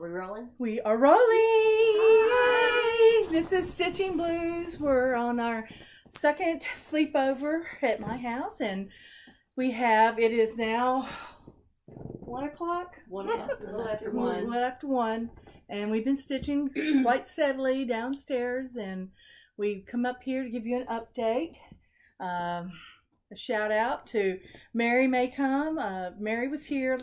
we rolling? We are rolling! Hi. This is Stitching Blues. We're on our second sleepover at my house, and it is now 1 o'clock? A little after 1. A little after 1. And we've been stitching quite steadily downstairs, and we've come up here to give you an update. A shout out to Mary Maycomb. Mary was here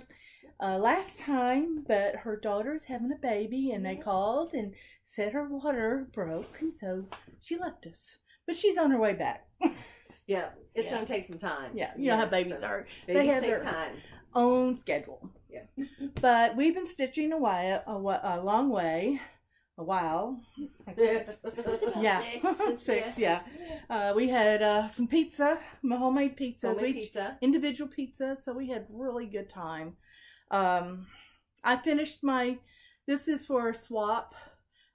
last time, but her daughter is having a baby, and they called and said her water broke, and so she left us. But she's on her way back. Yeah, it's going to take some time. Yeah, you know how babies are. Babies they have take their time. own schedule. Yeah. But we've been stitching a long way. A while. Yeah. 6, yeah. We had some pizza, homemade pizzas. Individual pizza, so we had really good time. I finished this is for a swap.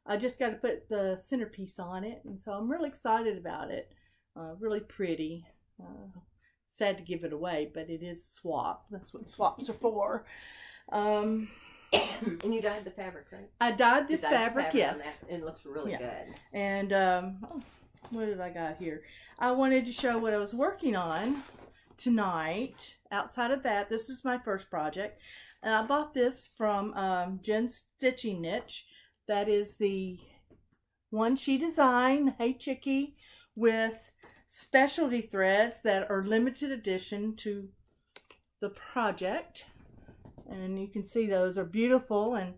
I just got to put the centerpiece on it, and so I'm really excited about it. Really pretty. Sad to give it away, but it is a swap. That's what swaps are for. And you dyed the fabric, right? I dyed this fabric, yes. It looks really good. And what have I got here? I wanted to show what I was working on tonight. Outside of that, this is my first project. And I bought this from JensStitchingNiche. That is the one she designed, Hey Chickie, with specialty threads that are limited edition to the project. And you can see those are beautiful, and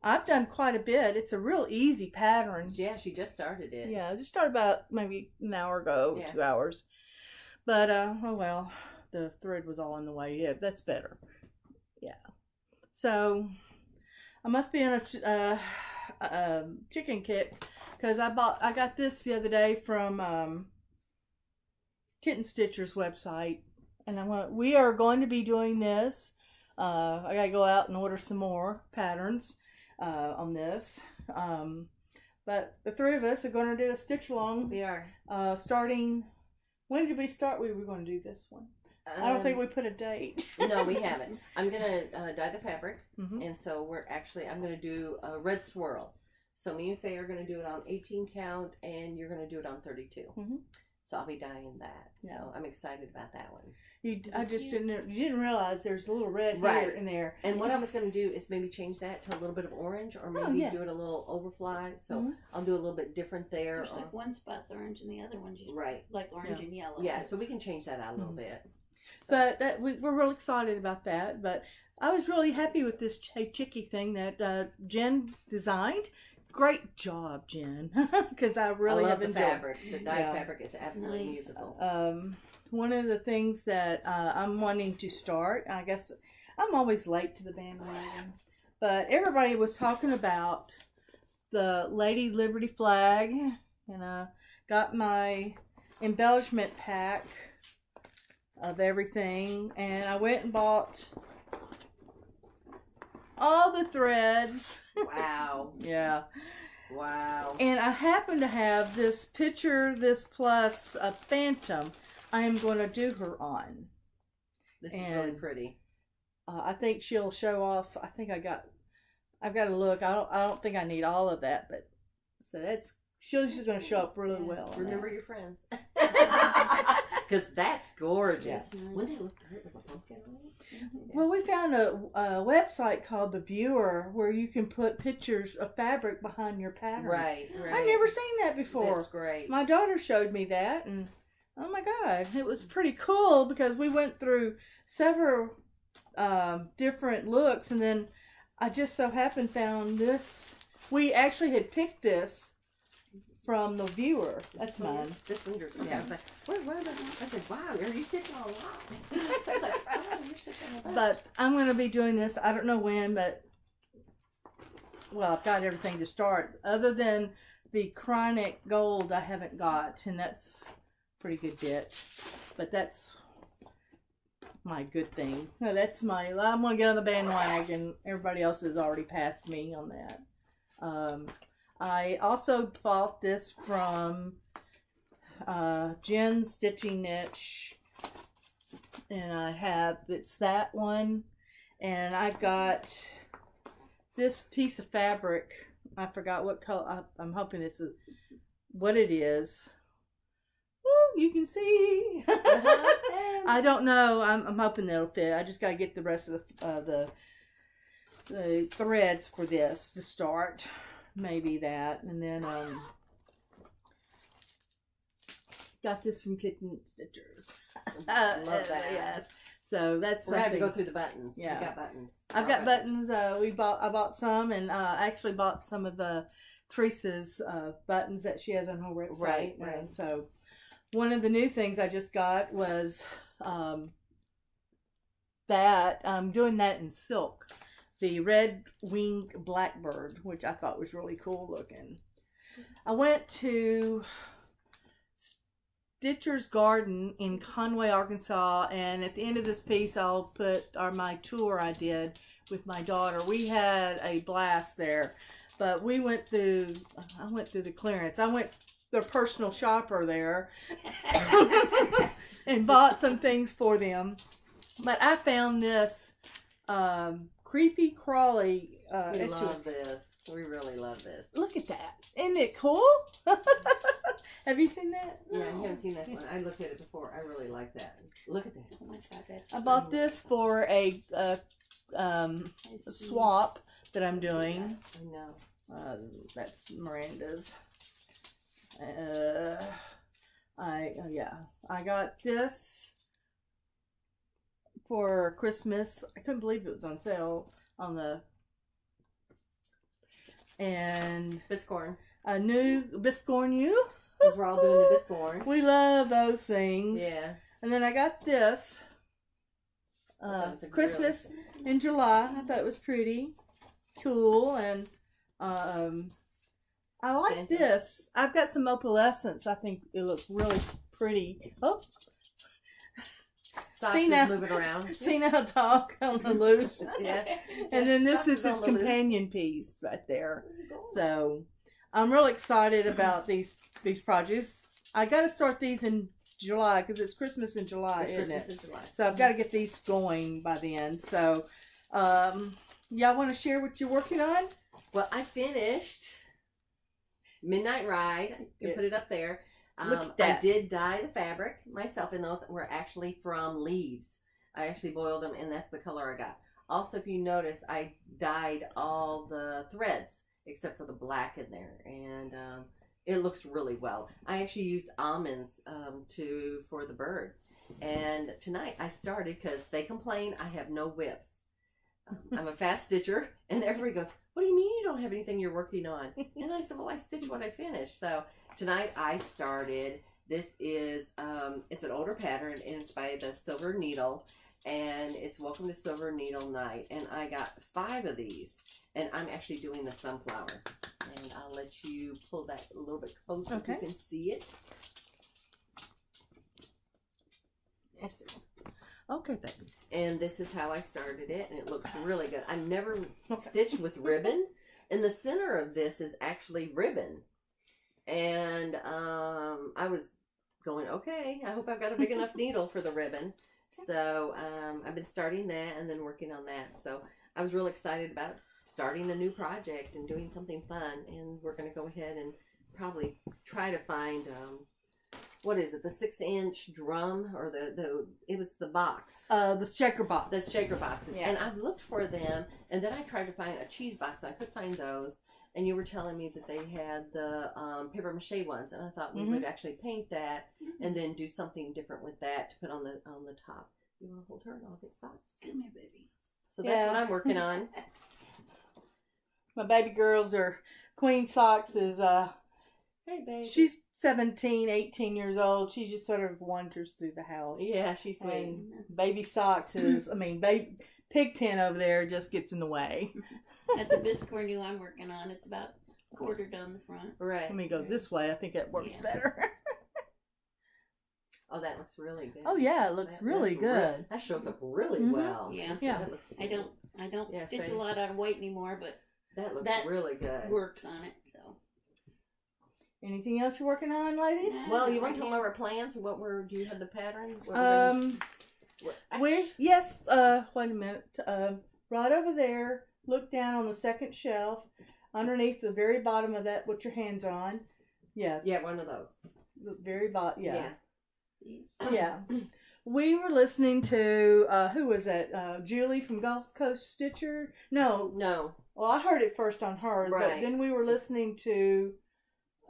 I've done quite a bit. It's a real easy pattern. Yeah, she just started it. Yeah, I just started about maybe an hour ago, 2 hours. But, oh well, the thread was all in the way. Yeah, that's better. Yeah. So, I must be on a chicken kick, because I got this the other day from Kitten Stitcher's website. And we are going to be doing this. I gotta go out and order some more patterns on this. But the three of us are going to do a stitch along. We are. Starting, when did we start? We were going to do this one. I don't think we put a date. No, we haven't. I'm going to dye the fabric. And so I'm going to do a red swirl. So me and Faye are going to do it on 18 count, and you're going to do it on 32. So I'll be dyeing that. Yeah. So I'm excited about that one. You didn't realize there's a little red here in there. And what I was going to do is maybe change that to a little bit of orange, or maybe do it a little overfly. So I'll do a little bit different there. There's like one spot's orange and the other one's like orange and yellow. Yeah, so we can change that out a little bit. So. But we're real excited about that. But I was really happy with this Chickie thing that Jen designed. Great job, Jen, because I really have enjoyed the fabric. The dye fabric is absolutely musical. One of the things that I'm wanting to start, I guess I'm always late to the bandwagon, but everybody was talking about the Lady Liberty flag, and I got my embellishment pack of everything, and I went and bought all the threads. Wow. Yeah. Wow. And I happen to have this picture, plus a phantom I am going to do her on. This is really pretty. I think she'll show off. I think I've got to look. I don't think I need all of that, but so she's going to show up really well. Remember your friends. Because that's gorgeous. Yeah. When they looked at it with a pumpkin on it. Well, we found a website called The Viewer where you can put pictures of fabric behind your patterns. Right. I've never seen that before. That's great. My daughter showed me that, and oh my God, it was pretty cool because we went through several different looks, and then I just so happened found this. We actually had picked this from The Viewer. That's mine. This one's yours. Okay. Yeah. I was like, where are they? I said, wow, are you stitching a lot? I was like, oh, you're stitching a lot. But I'm going to be doing this. I don't know when, but, well, I've got everything to start. Other than the chronic gold I haven't got, and that's a pretty good bit. But that's my good thing. No, I'm going to get on the bandwagon. Everybody else has already passed me on that. I also bought this from JensStitchingNiche, and it's that one, and I've got this piece of fabric. I forgot what color. I'm hoping this is what it is. Woo, you can see. I don't know. I'm hoping it'll fit. I just got to get the rest of the threads for this to start. Maybe that. And then got this from Kitten Stitchers. Love that. Yes. So that's we're gonna have to go through the buttons. Yeah, we got buttons. I've got buttons. I bought some, and I actually bought some of the Teresa's buttons that she has on her website. Right. And so one of the new things I just got was that I'm doing that in silk, the red winged blackbird, which I thought was really cool looking. I went to Stitcher's Garden in Conway, Arkansas, and at the end of this piece I'll put my tour I did with my daughter. We had a blast there, but I went through the clearance. I went their personal shopper there and bought some things for them. But I found this creepy crawly we love this. We really love this. Look at that. Isn't it cool? Have you seen that? Yeah, I haven't seen that one. I looked at it before. I really like that. Look at that. Oh my God, that's I bought this for a swap that I'm doing. I know. That's Miranda's. I got this for Christmas. I couldn't believe it was on sale on the Biscorn. A new Biscorn U. Because we're all doing the Biscorn. We love those things. Yeah. And then I got this Christmas in July. I thought it was pretty cool, and I like Santa. this. I've got some opalescence. I think it looks really pretty. Oh, Socks is moving around. See now, talk on the loose. Yeah. And then this is its companion piece right there. So I'm really excited about these projects. I got to start these in July because it's Christmas in July, isn't it? So I've got to get these going by the end. So y'all want to share what you're working on? Well, I finished Midnight Ride. You can put it up there. Look at that. I did dye the fabric myself, and those were actually from leaves. I actually boiled them, and that's the color I got. Also, if you notice, I dyed all the threads except for the black in there, and it looks really well. I actually used almonds for the bird, and tonight I started because they complain I have no whips. I'm a fast stitcher, and everybody goes, "What do you mean you don't have anything you're working on?" And I said, "Well, I stitch what I finish." So tonight I started. This is it's an older pattern, and it's by the Silver Needle, and it's Welcome to Silver Needle Night. And I got 5 of these, and I'm actually doing the sunflower. And I'll let you pull that a little bit closer so you can see it. Yes. Okay, baby. And this is how I started it, and it looks really good. I've never stitched with ribbon, and the center of this is actually ribbon. And I was going, okay, I hope I've got a big enough needle for the ribbon. So I've been starting that and then working on that. So I was really excited about starting a new project and doing something fun. And we're going to go ahead and probably try to find... what is it? The 6-inch drum, or it was the box. The shaker box. The shaker boxes. Yeah. And I've looked for them, and then I tried to find a cheese box, and I could find those. And you were telling me that they had the paper mache ones, and I thought we would actually paint that and then do something different with that to put on the top. You want to hold her, and I'll get socks. Come here, baby. So that's what I'm working on. My baby girls are Queen Socks is Hey, baby. she's 17, 18 years old. She just sort of wanders through the house. Yeah, she's sweet. And baby Socks is, baby Pigpen over there just gets in the way. That's a Biscorn U I'm working on. It's about a quarter down the front. Right. Let me go this way. I think that works better. Oh, that looks really good. Oh yeah, it looks really good. That shows up really well. Yeah. Yeah. That looks I don't stitch a lot out of white anymore, but that looks really good. Works on it. So. Anything else you're working on, ladies? Well, you want to tell them our plans? Do you have the pattern? Yes. Wait a minute. Right over there. look down on the second shelf, underneath the very bottom of that, what your hands are on. Yeah. Yeah, one of those. The very bottom. Yeah. Yeah. Yeah. We were listening to, who was that? Julie from Gulf Coast Stitcher? No. Well, I heard it first on hers, right. But then we were listening to,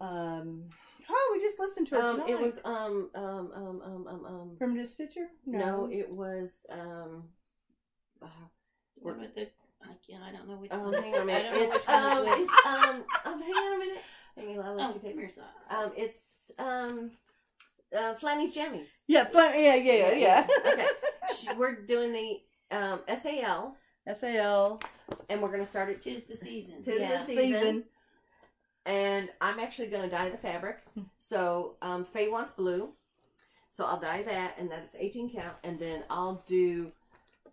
we just listened to it tonight. It was, From the Stitcher? No, it was, What about the, I don't know which one. Hang on a minute. Hang on a minute. Hang on, I'll let you pick. Your sauce. It's, FlannelJammy. Yeah, yeah. Okay. We're doing the SAL. SAL. And we're going to start it. 'Tis the season. Tis the season. And I'm actually going to dye the fabric. So, Faye wants blue. So I'll dye that, and that's 18 count. And then I'll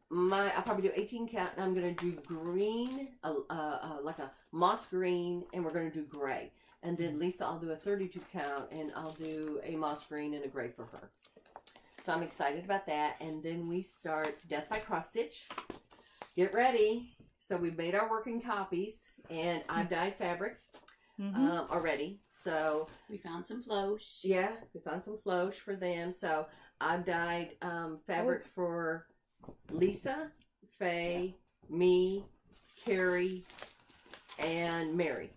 probably do 18 count, and I'm going to do green, like a moss green, and we're going to do gray. And then Lisa, I'll do a 32 count, and I'll do a moss green and a gray for her. So I'm excited about that. And then we start Death by Cross Stitch. Get ready. So we've made our working copies, and I've dyed fabric already. So we found some floss. Yeah, we found some floss for them. So I've dyed fabric for Lisa, Faye, me, Carrie, and Mary.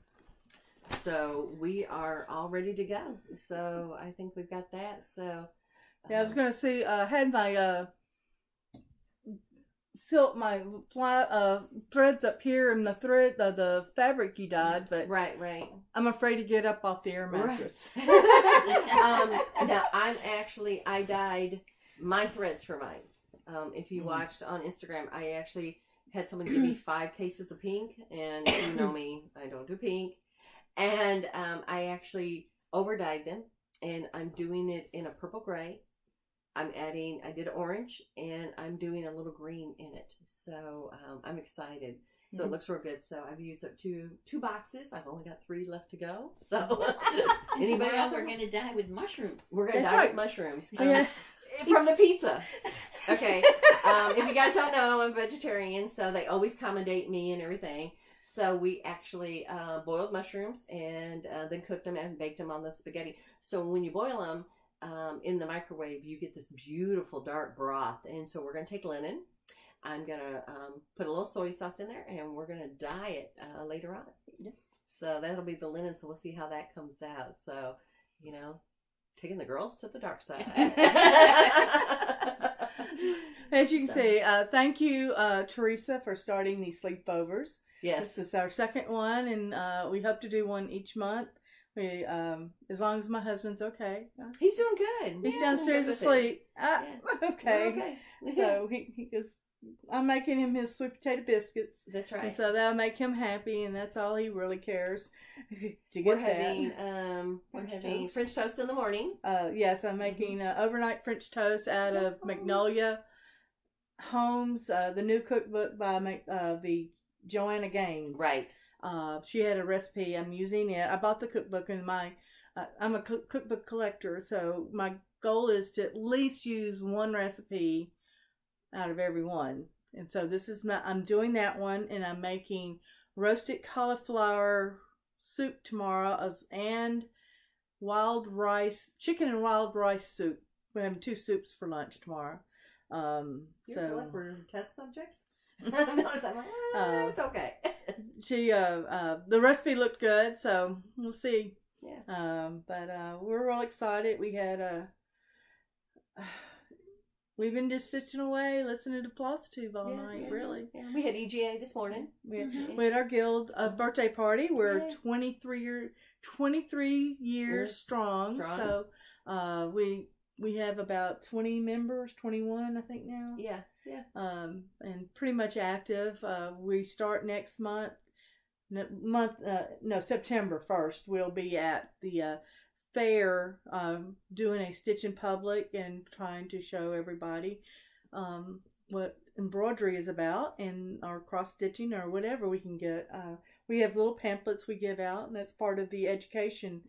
So we are all ready to go. So I think we've got that. So yeah, I was gonna say I had my silk, my threads up here, and the fabric you dyed, but right. I'm afraid to get up off the air mattress. Right. Now I dyed my threads for mine. If you watched on Instagram, I actually had someone give me 5 cases of pink, and you know me, I don't do pink. And I actually over-dyed them, and I'm doing it in a purple gray. I did orange, and I'm doing a little green in it. So I'm excited. So it looks real good. So I've used up two boxes. I've only got 3 left to go. So anybody else? We're going to dye with mushrooms. We're going to dye with mushrooms. From the pizza. Okay. If you guys don't know, I'm a vegetarian, so they always accommodate me and everything. So we actually boiled mushrooms and then cooked them and baked them on the spaghetti. So when you boil them in the microwave, you get this beautiful dark broth. And so we're going to take linen. I'm going to put a little soy sauce in there, and we're going to dye it later on. Yes. So that'll be the linen, so we'll see how that comes out. So, you know, taking the girls to the dark side. As you can see, thank you, Teresa, for starting these sleepovers. Yes. This is our second one, and we hope to do one each month. We, as long as my husband's okay. He's doing good. He's downstairs asleep. Okay. So he is. I'm making him his sweet potato biscuits. That's right. And so that'll make him happy, and that's all he really cares to get. We're having French toast in the morning. Yes, I'm making overnight French toast out of Magnolia Homes, the new cookbook by the Joanna Gaines. Right. She had a recipe. I'm using it. I bought the cookbook, and I'm a cookbook collector, so my goal is to at least use one recipe out of every one. And so I'm doing that one, and I'm making roasted cauliflower soup tomorrow and chicken and wild rice soup. We're having 2 soups for lunch tomorrow. You feel like we're test subjects? I'm like, it's okay. The recipe looked good, so we'll see. Yeah. But we're real excited. We had we've been just stitching away, listening to FlosStube all night, really. Yeah. We had EGA this morning. We had our guild birthday party. We're 23 years strong. So we have about 20 members, 21 I think now. Yeah. And pretty much active. We start next month. September 1st. We'll be at the fair doing a stitch in public and trying to show everybody what embroidery is about, and or cross stitching or whatever we can get. We have little pamphlets we give out, and that's part of the education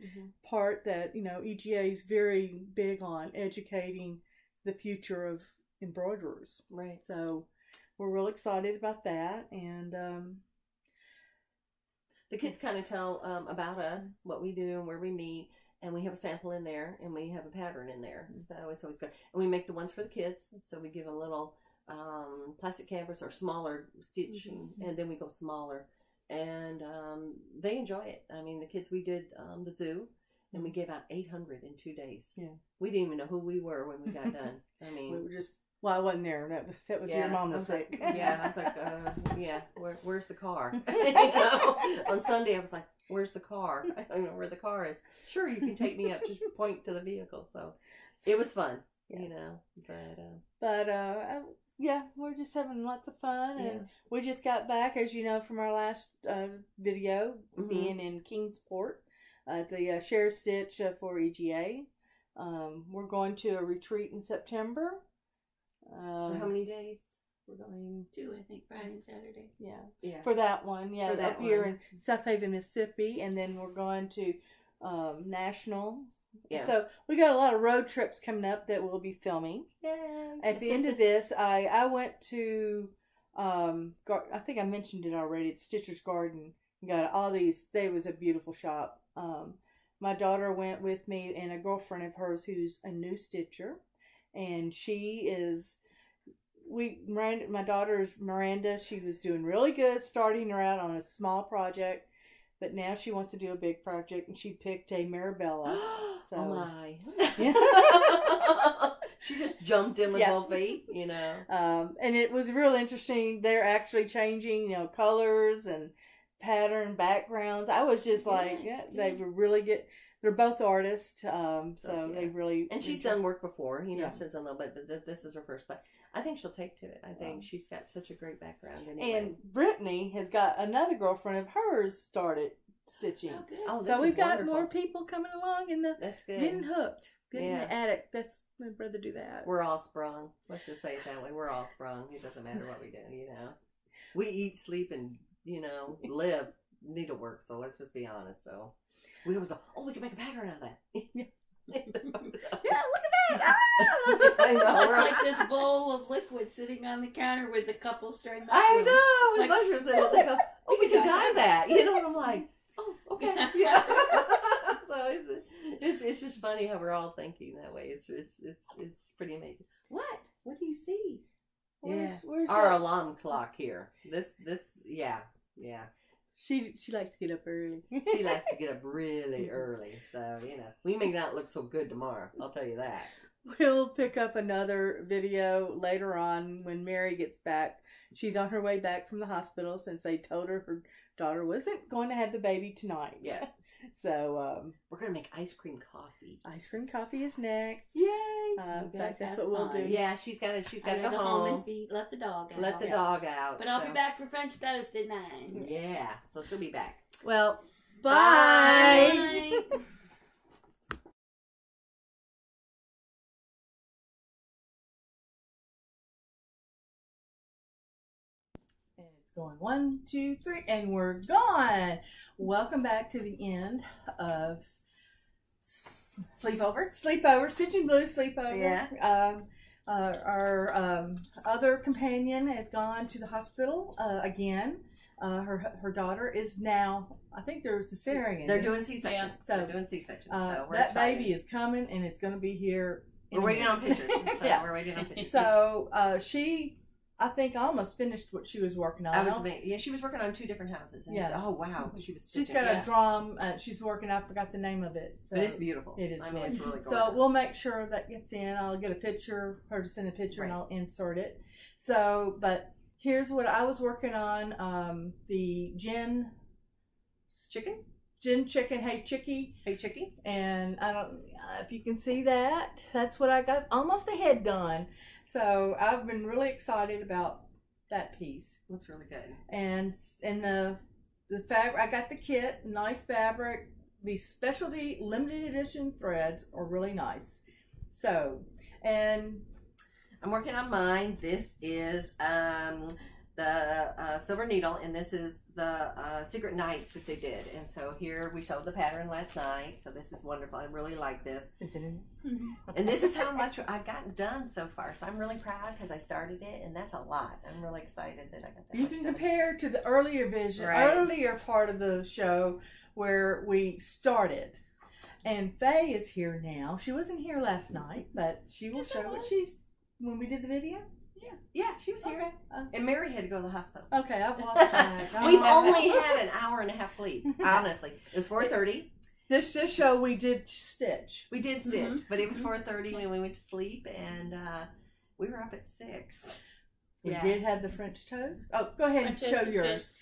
part that EGA is very big on, educating the future of embroiderers. Right. So we're real excited about that. And the kids kind of tell about us, what we do, and where we meet. And we have a sample in there, and we have a pattern in there. So it's always good. And we make the ones for the kids. So we give a little plastic canvas or smaller stitching, and then we go smaller. And they enjoy it. I mean, the kids, we did the zoo, and we gave out 800 in 2 days. Yeah. We didn't even know who we were when we got done. I mean, we were just, well, I wasn't there. That was your mom was sick. Yeah, I was like, yeah, where's the car? You know, on Sunday, I was like, where's the car? I don't know where the car is. Sure, you can take me up. Just point to the vehicle. So it was fun, you know. But yeah, we're just having lots of fun, and we just got back, as you know, from our last video, being in Kingsport at the Share Stitch for EGA. We're going to a retreat in September. For how many days? We're going 2, I think, Friday and Saturday. Yeah. For that one, for that up here in South Haven, Mississippi, and then we're going to National. Yeah. So we got a lot of road trips coming up that we'll be filming. Yeah. At the end of this, I went to I think I mentioned it already. It's Stitcher's Garden. You got all these. There was a beautiful shop. My daughter went with me, and a girlfriend of hers who's a new stitcher, and she is. My daughter's Miranda. She was doing really good, starting her out on a small project, but now she wants to do a big project, and she picked a Marabella. So, oh my! She just jumped in with both feet, you know. And it was real interesting. They're actually changing, you know, colors and pattern backgrounds. I was just like, they were really good. They're both artists, so they really. And she's done work before, you know, since a little bit, but this is her first. But I think she'll take to it. I think she's got such a great background. Anyway. And Brittany has got another girlfriend of hers started stitching. Oh, good. Oh, so we've got more people coming along in the. That's good. Getting hooked. Getting in the attic. That's I'd rather do that. We're all sprung. Let's just say it that way. We're all sprung. It doesn't matter what we do. You know, we eat, sleep, and live needlework. So let's just be honest. So. We always go, we can make a pattern out of that. Yeah, look at that. I know. It's like this bowl of liquid sitting on the counter with a couple stray mushrooms. I know, with mushrooms in it. They go, we can dye that. You know, and I'm like, okay. Yeah. So it's just funny how we're all thinking that way. It's pretty amazing. What do you see? Where's our alarm clock here? This, yeah. She likes to get up early. She likes to get up really early. So, we may not look so good tomorrow. I'll tell you that. We'll pick up another video later on when Mary gets back. She's on her way back from the hospital since they told her daughter wasn't going to have the baby tonight. Yeah. So, we're going to make ice cream coffee. Ice cream coffee is next. Yay. That's what we'll do. Yeah, she's got to go home and let the dog out. Let the dog out. But I'll be back for French toast at 9. Yeah, so she'll be back. Well, bye. Bye. And it's going 1, 2, 3, and we're gone. Welcome back to the end of Sleepover, Stitching Blues Sleepover. Yeah. Our other companion has gone to the hospital again. Her daughter is now, I think they're cesarean. They're doing C-section. So they're doing C-section. So we're that excited. baby is coming, and it's going to be here. We're waiting on pictures. So we're waiting on pictures. So she, I think, almost finished what she was working on. She was working on 2 different houses. Yeah. Oh wow, She's got a drum. She's working. I forgot the name of it. So but it's beautiful. It is. I mean, it's really gorgeous. So we'll make sure that gets in. I'll get a picture. Her to send a picture, and I'll insert it. So, but here's what I was working on. The Jen chicken. Hey chickie. And I don't if you can see that. That's what I got. Almost a head done. So I've been really excited about that piece. Looks really good. And the fabric, I got the kit, nice fabric. These specialty limited edition threads are really nice. So, and I'm working on mine. This is the silver needle, and this is the secret nights that they did. And so here we showed the pattern last night. So this is wonderful. I really like this. And this is how much I've gotten done so far. So I'm really proud because I started it, and that's a lot. I'm really excited that I got that. You can compare to the earlier earlier part of the show where we started. And Faye is here now. She wasn't here last night, but she will show what she's when we did the video. Yeah, she was here. Okay. And Mary had to go to the hospital. Okay, I've lost track. We've only had an hour and a half sleep, honestly. It was 4:30. This show we did stitch. We did stitch, but it was 4:30 when we went to sleep, and we were up at 6. We did have the French toast. Oh, go ahead and show yours.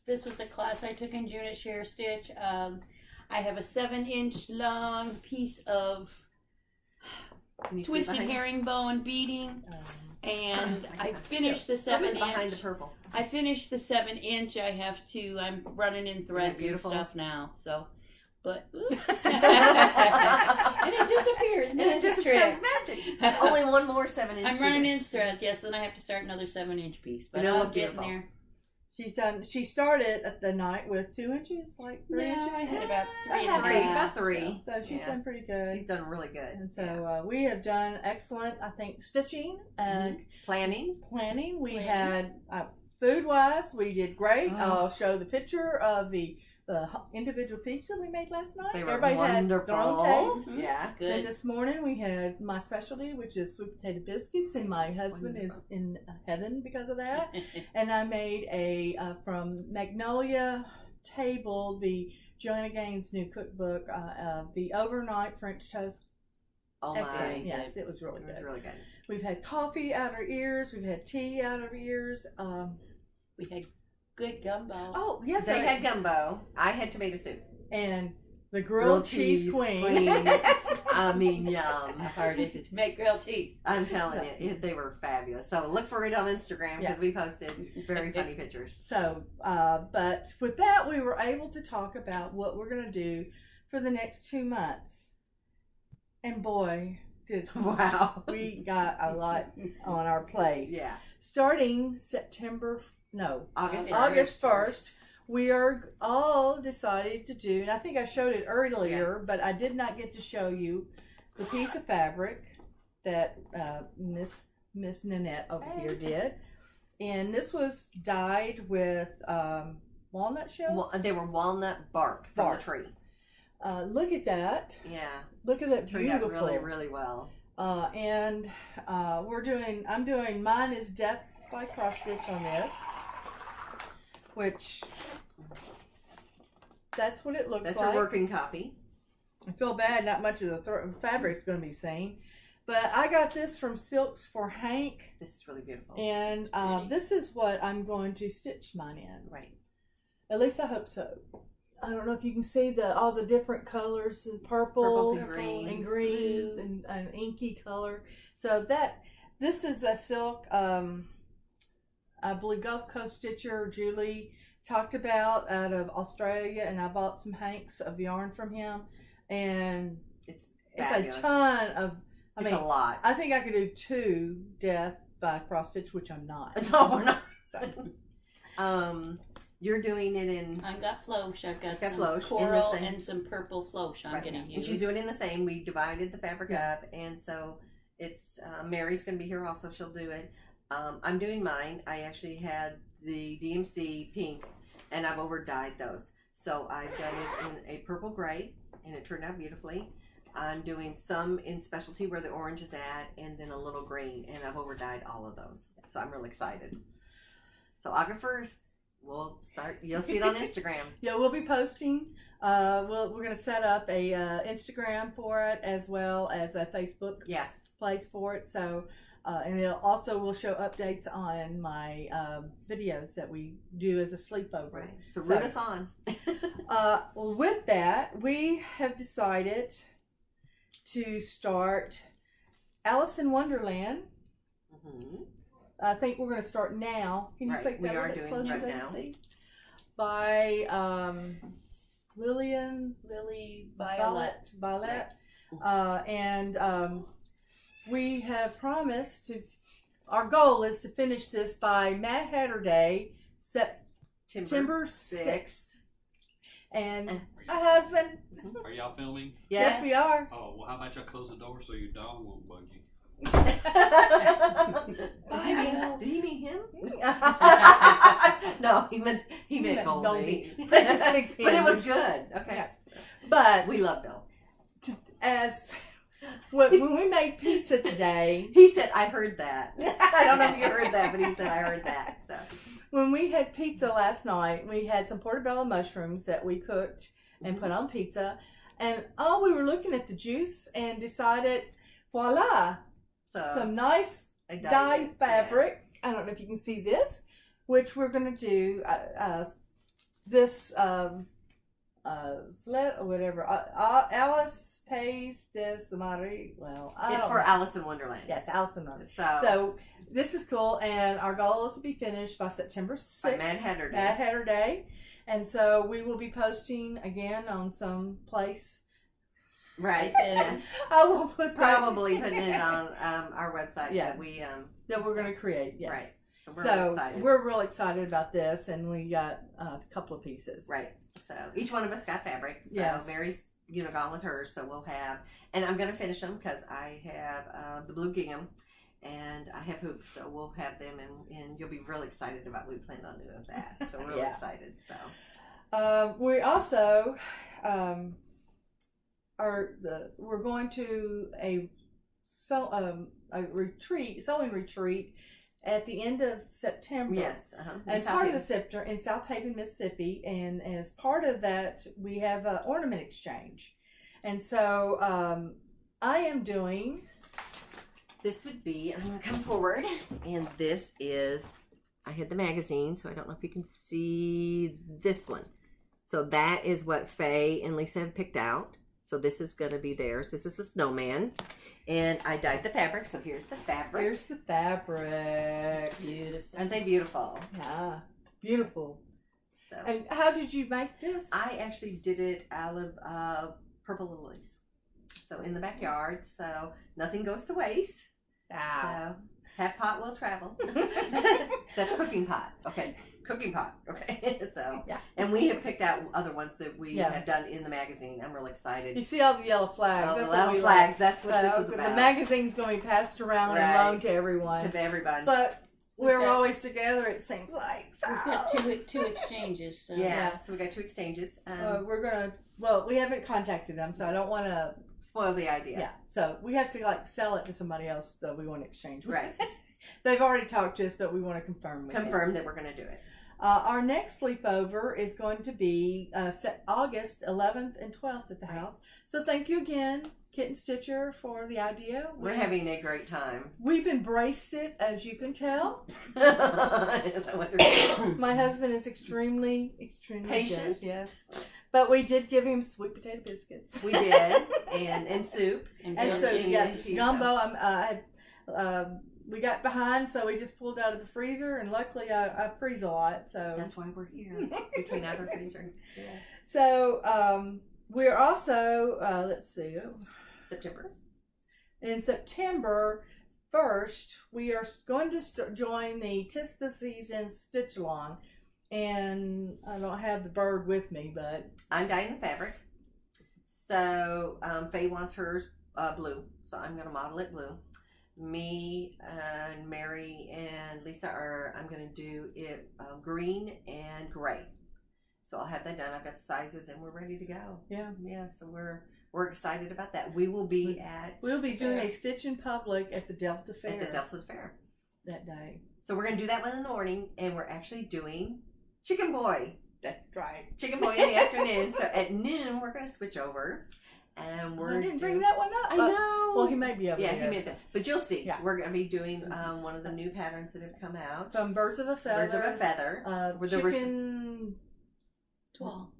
This was a class I took in June at Share Stitch. I have a 7-inch long piece of twisted herringbone beading, and I finished the 7-inch. Behind the purple. I finished the 7-inch. I'm running in threads and stuff now. So, but and it disappears. Magic. Only one more 7-inch. I'm running in threads. Yes, then I have to start another 7-inch piece. But it'll I'll look get beautiful. in there. She's done. She started at the night with 2 inches, like 3 inches. I had about 3 about 3. So she's done pretty good. She's done really good. And so we have done excellent. I think stitching and planning. We had food wise, we did great. I'll show the picture of the individual pieces that we made last night. They were Everybody wonderful. had their own taste. Yeah, good. Then this morning we had my specialty, which is sweet potato biscuits, and my husband is in heaven because of that. And I made from Magnolia Table, the Joanna Gaines' new cookbook, the overnight French toast. Oh excellent. my! Yes, it was really good. It was really good. We've had coffee out our ears. We've had tea out of our ears. We had good gumbo. Oh yes, they had gumbo. I had tomato soup and the grilled cheese queen. I mean, yum. How hard is it to make grilled cheese? I'm telling you, they were fabulous. So look for it on Instagram because we posted very funny pictures. So, but with that, we were able to talk about what we're going to do for the next 2 months. And boy, we got a lot on our plate. Yeah. Starting August 1st. We are all decided to do, and I think I showed it earlier, but I did not get to show you the piece of fabric that Miss Nanette over here did. And this was dyed with walnut shells? They were walnut bark from the tree. Look at that. Yeah. Look at that, beautiful. Turned out really, really well. And I'm doing Mine is Death by Cross Stitch on this, which that's what it looks like. That's your working copy. I feel bad, not much of the fabric's going to be seen. But I got this from Silks for Hank. This is really beautiful. And this is what I'm going to stitch mine in. Right. At least I hope so. I don't know if you can see all the different colors and purples and greens and an inky color. So this is a silk, I believe Gulf Coast Stitcher Julie talked about out of Australia, and I bought some hanks of yarn from him, and it's a ton of. It's a lot. I think I could do 2 Death by Cross Stitch, which I'm not. No, we're not. So. You're doing it in. I've got flosh. I've got some flosh coral and some purple flosh. I'm going to use. And she's doing it in the same. We divided the fabric up, and so it's Mary's going to be here also. She'll do it. I'm doing mine. I actually had the DMC pink, and I've over dyed those. So I've done it in a purple gray, and it turned out beautifully. I'm doing some in specialty where the orange is at, and then a little green, and I've over dyed all of those. So I'm really excited. So August 1st, we'll start. You'll see it on Instagram. Yeah, we'll be posting. We're going to set up a Instagram for it as well as a Facebook place for it. So, and we'll show updates on my videos that we do as a sleepover. Right. So root us on. Well, with that, we have decided to start Alice in Wonderland. I think we're going to start now. Can you pick that a little bit closer to see? By Lily Violet. And we have promised to our goal is to finish this by Mad Hatter Day, September 6th. And my husband. Are y'all filming? Yes, we are. Oh, well, how about y'all close the door so your dog won't bug you? Did he mean him? No, he meant Goldie. But it was good. Okay. Yeah. But we love Bill. When we made pizza today, he said, "I heard that." I don't know if you heard that, but he said, "I heard that." So when we had pizza last night, we had some portobello mushrooms that we cooked and put on pizza, and we were looking at the juice and decided, voila, some nice dyed fabric. Yeah. I don't know if you can see this, which we're going to do this slit or whatever. Alice pays des Marie. Well, it's for Alice in Wonderland. Yes, Alice in Wonderland. So this is cool, and our goal is to be finished by September 6th. By Mad Hatter Day. Mad Hatter Day. And so we will be posting again on some place. Right. I will put probably putting it on our website that we're going to create. Yes. Right. So we're real excited about this, and we got a couple of pieces. Right. So each one of us got fabric. So Mary's gone with hers. So we'll have, and I'm going to finish them because I have the blue gingham. And I have hoops, so we'll have them, and you'll be really excited about what we plan on doing with that. So we're really excited. So we also we're going to a sewing retreat at the end of September. Yes, and part of the September in South Haven, Mississippi, and as part of that, we have an ornament exchange, and so I am doing. This would be, I'm going to come forward, and this is, I had the magazine, so I don't know if you can see this one. So that is what Faye and Lisa have picked out. So this is going to be theirs. This is a snowman, and I dyed the fabric, so here's the fabric. Here's the fabric. Beautiful. Aren't they beautiful? Yeah, beautiful. So, and how did you make this? I actually did it out of purple lilies. So in the backyard, so nothing goes to waste. So half pot will travel. That's cooking pot. Okay, cooking pot. Okay, so and we have picked out other ones that we have done in the magazine. I'm really excited. You see all the yellow flags. All the yellow flags. That's what this is about. The magazine's going to be passed around and loaned to everyone. To everybody. But we're always together. It seems like. So. We've got two exchanges. So. Yeah, so we got 2 exchanges. We're gonna. Well, we haven't contacted them, so I don't want to. Spoil the idea. Yeah, so we have to sell it to somebody else that we want to exchange with. Right. They've already talked to us, but we want to confirm that we're going to do it. Our next sleepover is going to be August 11th and 12th at the house. So thank you again, Kitten Stitcher, for the idea. We're having a great time. We've embraced it, as you can tell. My husband is extremely patient. Yes. But we did give him sweet potato biscuits. We did, and soup. And soup, gumbo. We got behind, so we just pulled out of the freezer, and luckily I freeze a lot. So that's why we're here, between our freezer. Yeah. So we're also, let's see. September. In September 1st, we are going to join the Tis the Season Stitch Along. And I don't have the bird with me, but I'm dyeing the fabric. So Faye wants hers blue, so I'm going to model it blue. Me and Mary and Lisa I'm going to do it green and gray. So I'll have that done. I've got the sizes, and we're ready to go. Yeah. So we're excited about that. We will be We'll be doing a Stitch in Public at the Delta Fair. At the Delta Fair that day. So we're going to do that one in the morning, and we're actually doing Chicken Boy. That's right. Chicken Boy in the afternoon. So at noon, we're going to switch over. And I didn't bring that one up. I know. Well, he may be over there. Yeah, he may be. But you'll see. Yeah. We're going to be doing one of the new patterns that have come out. From Birds of a Feather. Birds of a Feather. Chicken... Toll.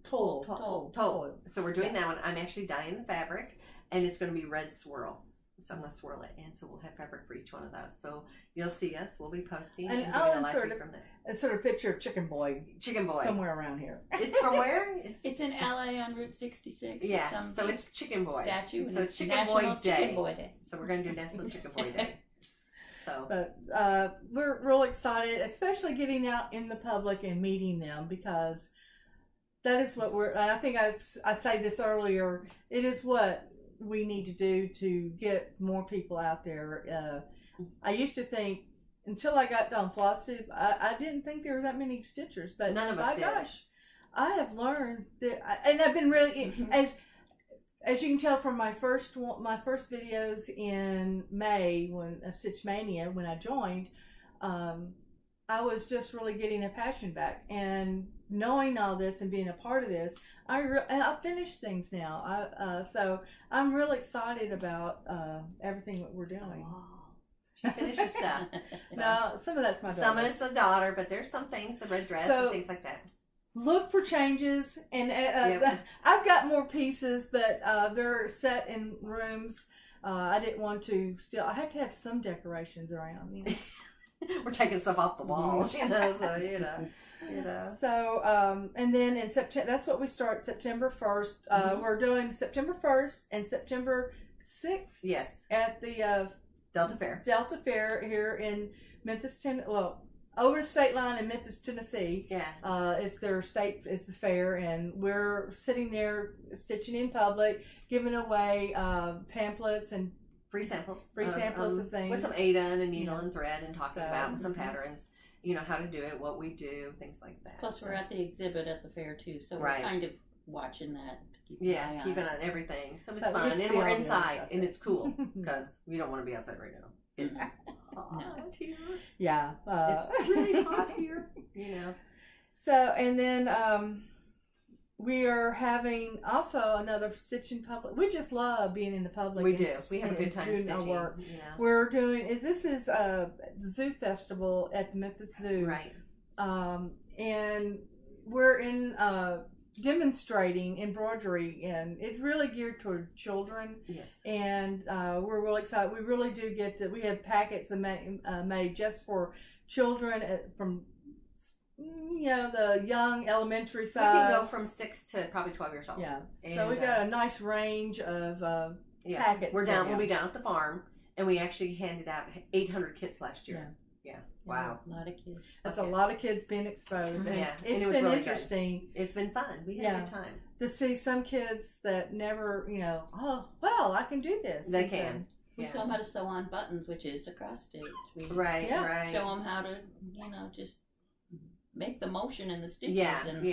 So we're doing that one. I'm actually dyeing the fabric. And it's going to be red swirl. So I'm going to swirl it, and so we'll have fabric for each one of those. So you'll see us. We'll be posting and I'll insert a picture of Chicken Boy. Chicken Boy. Somewhere around here. It's from where? It's in LA on Route 66. Yeah. So it's Chicken Boy. Statue. So it's Chicken Boy Day. So we're going to do National Chicken Boy Day. So, but we're real excited, especially getting out in the public and meeting them, because that is what I think I say this earlier, it is what we need to do to get more people out there. I used to think, until I got done FlosStube, I didn't think there were that many stitchers, but none of us did. Gosh, I have learned that, and I've been really, as you can tell from my first videos in May, when Stitch Mania, when I joined, I was just really getting a passion back, and knowing all this and being a part of this, and I finished things now. So I'm really excited about everything that we're doing. Oh, she finishes stuff. No, some of that's my daughter. Some of it's the daughter, but there's some things, the red dress and things like that. Look for changes, and I've got more pieces, but they're set in rooms. I didn't want to I have to have some decorations around, you know. We're taking stuff off the walls, you know, so you know. So and then in September, that's what we start, September 1st. We're doing September 1st and September 6th. Yes. At the Delta Fair. Delta Fair here in Memphis, over the state line in Memphis, Tennessee. Yeah. It's the fair, and we're sitting there stitching in public, giving away pamphlets and free samples of things with some Aida and a needle and thread, and talking about some patterns, you know, how to do it, what we do, things like that. Plus, we're at the exhibit at the fair too, so we're kind of watching that. Keeping an eye on everything. So it's fun, and we're inside, and it's cool because we don't want to be outside right now. It's hot here. Yeah, it's really hot here. You know. So, and then we are having also another stitching public. We just love being in the public. We do. We have a good time doing stitching. Our work. Yeah. We're doing. This is the Zoo Festival at the Memphis Zoo. Right. And we're in demonstrating embroidery, and it's really geared toward children. Yes. And we're really excited. We really do we have packets made just for children from, you know, the young elementary size. We can go from 6 to probably 12 years old. Yeah. And, so we got a nice range of packets. We'll be down at the farm, and we actually handed out 800 kits last year. Yeah. Wow. A lot of kids. That's a lot of kids being exposed. And and it was been really interesting. Good. It's been fun. We had a good time. To see some kids that never, you know, oh, well, I can do this. They can. We show them how to sew on buttons, which is a cross stitch. We show them how to, you know, just make the motion in the stitches. And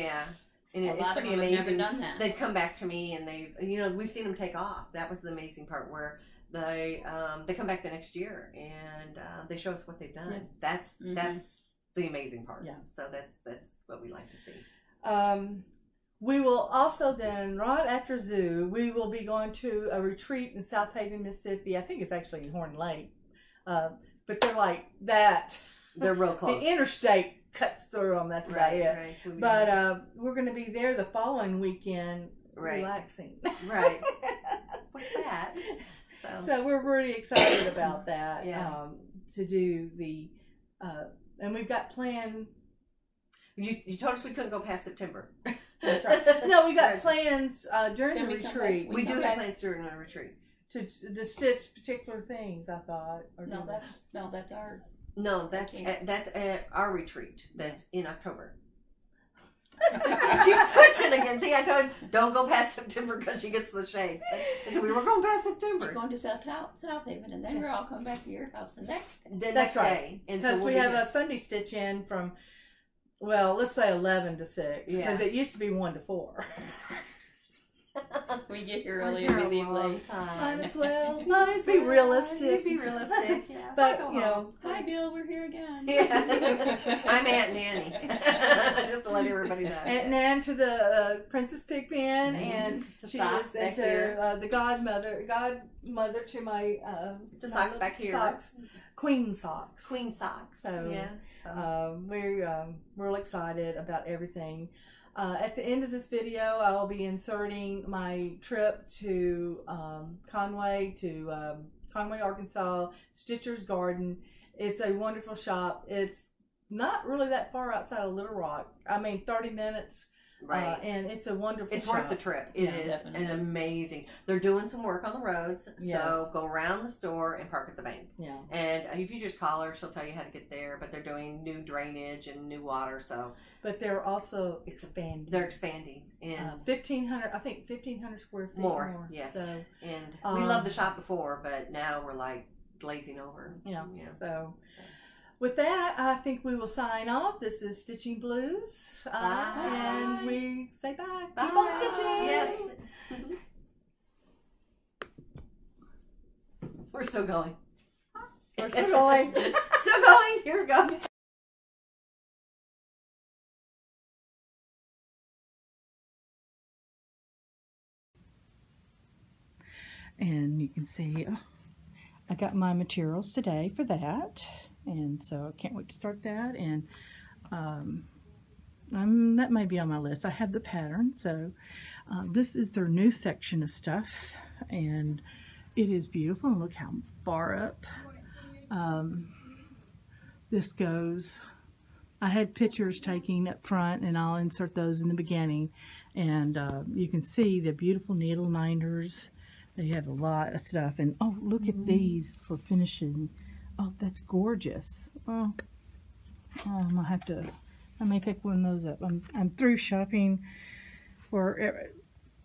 and it's pretty amazing. Have never done that. They've come back to me, and you know, we've seen them take off. That was the amazing part, where they come back the next year, and they show us what they've done. That's the amazing part. Yeah. So that's what we like to see. We will also then, right after Zoo, we will be going to a retreat in South Haven, Mississippi. I think it's actually in Horn Lake, but they're like that. They're real close. The interstate cuts through them. That's about it. Right. So but we're going to be there the following weekend, relaxing. Right. What's that? So we're really excited about that. To do the, and we've got planned. You told us we couldn't go past September. That's right. No, we got plans during the retreat. We do have plans during the retreat to stitch particular things. I thought. That's our. No, that's at our retreat. That's in October. She's switching again. See, I told her, don't go past September because she gets the shade. I said we were going past September. We're going to South Haven, and then we're all coming back to your house the next day. The next day. Because we have a Sunday stitch in from, well, let's say 11 to 6. Because it used to be 1 to 4. We get here early and we leave late. Might as well. Be realistic. Be realistic. Yeah. But, you know. Hi, Bill. We're here again. Yeah. I'm Aunt Nanny. Just to let everybody know. Aunt Nan to the Princess Pigpen, and she was into the godmother to my the socks back here. Socks. Queen socks. Queen socks. So, we're real excited about everything. At the end of this video, I will be inserting my trip to Conway, Arkansas, Stitcher's Garden. It's a wonderful shop. It's not really that far outside of Little Rock. I mean, 30 minutes Right. And it's a wonderful It's shop. worth the trip. It is definitely. an amazing. They're doing some work on the roads, Yes. so go around the store and park at the bank. Yeah. And if you just call her, she'll tell you how to get there. But they're doing new drainage and new water, so. But they're also expanding. They're expanding in 1,500. I think 1,500 square feet more. Yes. So, and we loved the shop before, but now we're like glazing over. Yeah. Yeah. So. With that, I think we will sign off. This is Stitching Blues. And we say bye. Bye. Keep on stitching. Yes. We're still going. We're still going. Still going. Here we go. And you can see I got my materials today for that. And so I can't wait to start that. And that may be on my list. I have the pattern. So this is their new section of stuff. And it is beautiful. And look how far up this goes. I had pictures taken up front, and I'll insert those in the beginning. And you can see the beautiful needle minders. They have a lot of stuff. And oh, look at these for finishing. Oh, that's gorgeous. Oh, I may pick one of those up. I'm through shopping. Or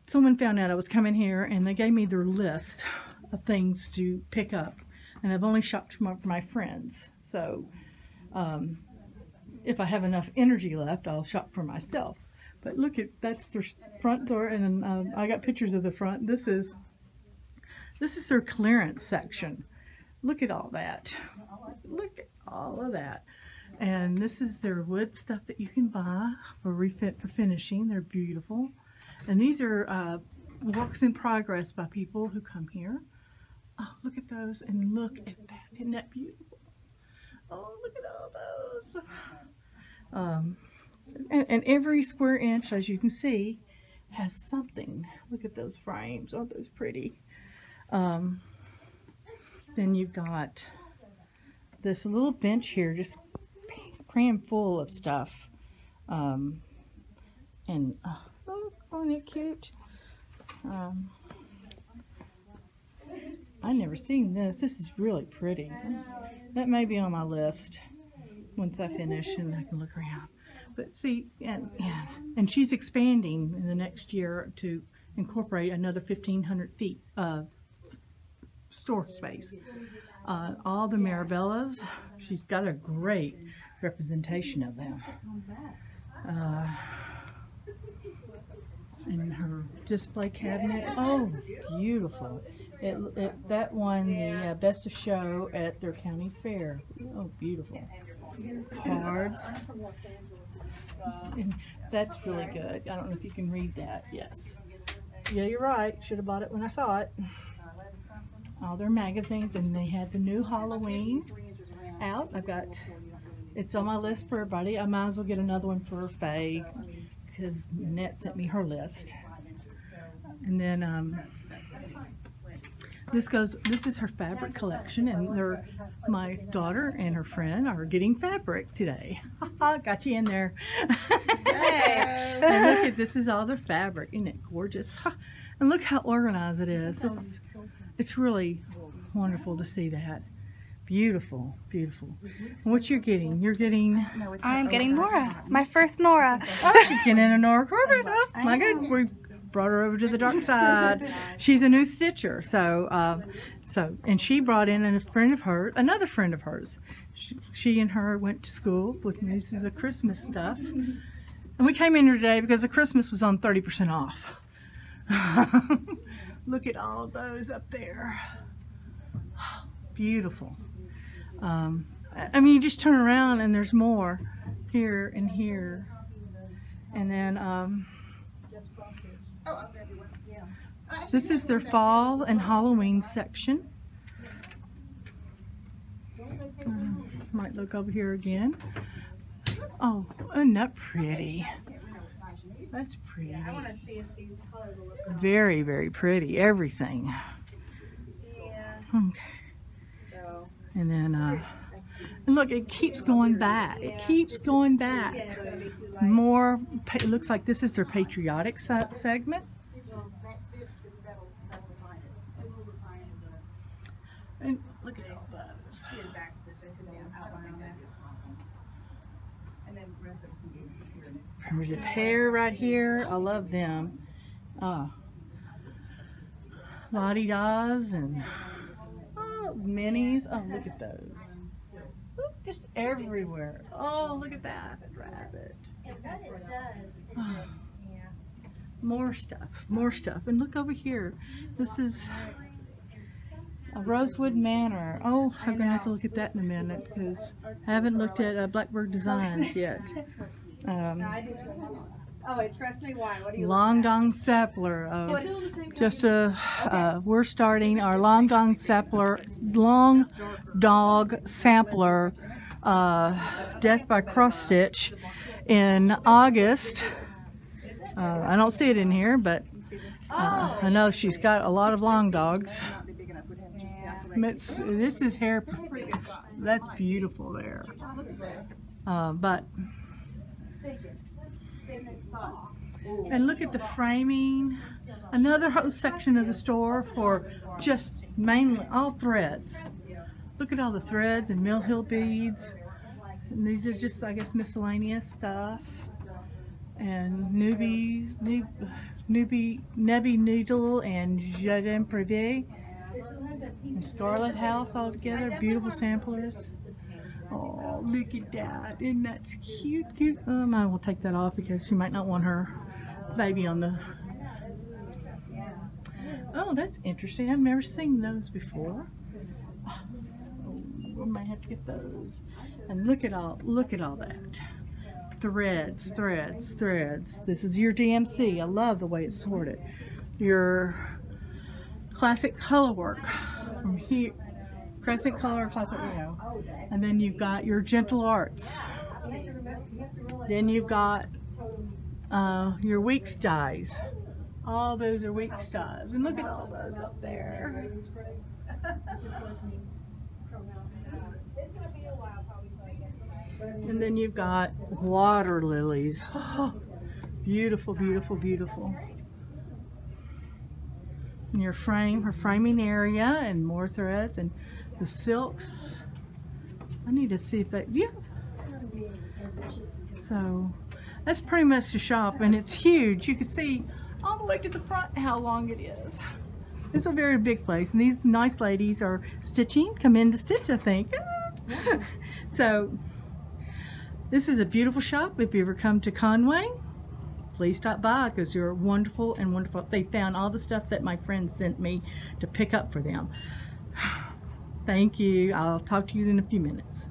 someone found out I was coming here, and they gave me their list of things to pick up. And I've only shopped for my friends. So if I have enough energy left, I'll shop for myself. But look at, that's their front door, and I got pictures of the front. This is their clearance section. Look at all that. Look at all of that. And this is their wood stuff that you can buy for refit for finishing. They're beautiful. And these are works in progress by people who come here. Oh, look at those, and look at that. Isn't that beautiful? Oh, look at all those. And every square inch, as you can see, has something. Look at those frames. Aren't those pretty? Then you've got this little bench here, just crammed full of stuff. And oh, isn't it cute? I've never seen this. This is really pretty. That may be on my list once I finish and I can look around. But see, and she's expanding in the next year to incorporate another 1,500 feet of store space. All the Marabellas, she's got a great representation of them. And her display cabinet, oh, beautiful. That won the Best of Show at their county fair. Oh, beautiful. Cards. And that's really good. I don't know if you can read that. Yes. Yeah, you're right. Should have bought it when I saw it. All their magazines, and they had the new Halloween out. It's on my list for everybody. I might as well get another one for Faye because Annette sent me her list. And then this is her fabric collection, and my daughter and her friend are getting fabric today. Got you in there. And look at, this is all their fabric. Isn't it gorgeous? And look how organized it is. It's really wonderful to see that. Beautiful, beautiful. And what you're getting? You're getting... I'm getting Nora. My first Nora. Oh, she's getting a Nora Corbett. Oh, my God. We brought her over to the dark side. She's a new stitcher. And she brought in another friend of hers. She and her went to school with me. This is a Christmas stuff. And we came in here today because the Christmas was on 30% off. Look at all of those up there. Beautiful. I mean, you just turn around and there's more here and here. And then this is their fall and Halloween section. Might look over here again. Oh, isn't that pretty? That's pretty. I want to see if these colors will look good. Very, very pretty. Everything. Yeah. Okay. So. And then And look, it keeps going back. It keeps going back. More, it looks like this is their patriotic segment. And look at all those. There's a pair right here. I love them. Lottie-Daws and minis. Oh, look at those. Look, just everywhere. Oh, look at that rabbit. Oh, more stuff, more stuff. And look over here. This is a Rosewood Manor. Oh, I'm going to have to look at that in a minute because I haven't looked at Blackbird Designs yet. Oh, wait, trust me, why? What do you Long Dong Sampler. We're starting our Long Dog Sampler Death by Cross Stitch in August. I don't see it in here, but I know she's got a lot of long dogs. This is hair. That's beautiful there. And look at the framing. Another whole section of the store for just mainly all threads. Look at all the threads and Mill Hill beads. And these are just, I guess, miscellaneous stuff. And Nebby Noodle and Jardin Privé. And Scarlet House all together. Beautiful samplers. Oh, look at that. Isn't that cute, cute? I will take that off because she might not want her baby on the... Oh, that's interesting. I've never seen those before. Oh, we might have to get those. And look at all that. Threads, threads, threads. This is your DMC. I love the way it's sorted. Your classic color work from here. Crescent color, classic, you know. And then you've got your gentle arts. Then you've got your Weeks dyes. All those are Weeks dyes. And look at all those up there. And then you've got water lilies. Oh, beautiful, beautiful, beautiful. And your frame, her framing area, and more threads, and the silks. I need to see if that, yeah. So that's pretty much the shop, and it's huge. You can see all the way to the front how long it is. It's a very big place, and these nice ladies are stitching. Come in to stitch, I think. So this is a beautiful shop. If you ever come to Conway, please stop by because you're wonderful and wonderful. They found all the stuff that my friends sent me to pick up for them. Thank you. I'll talk to you in a few minutes.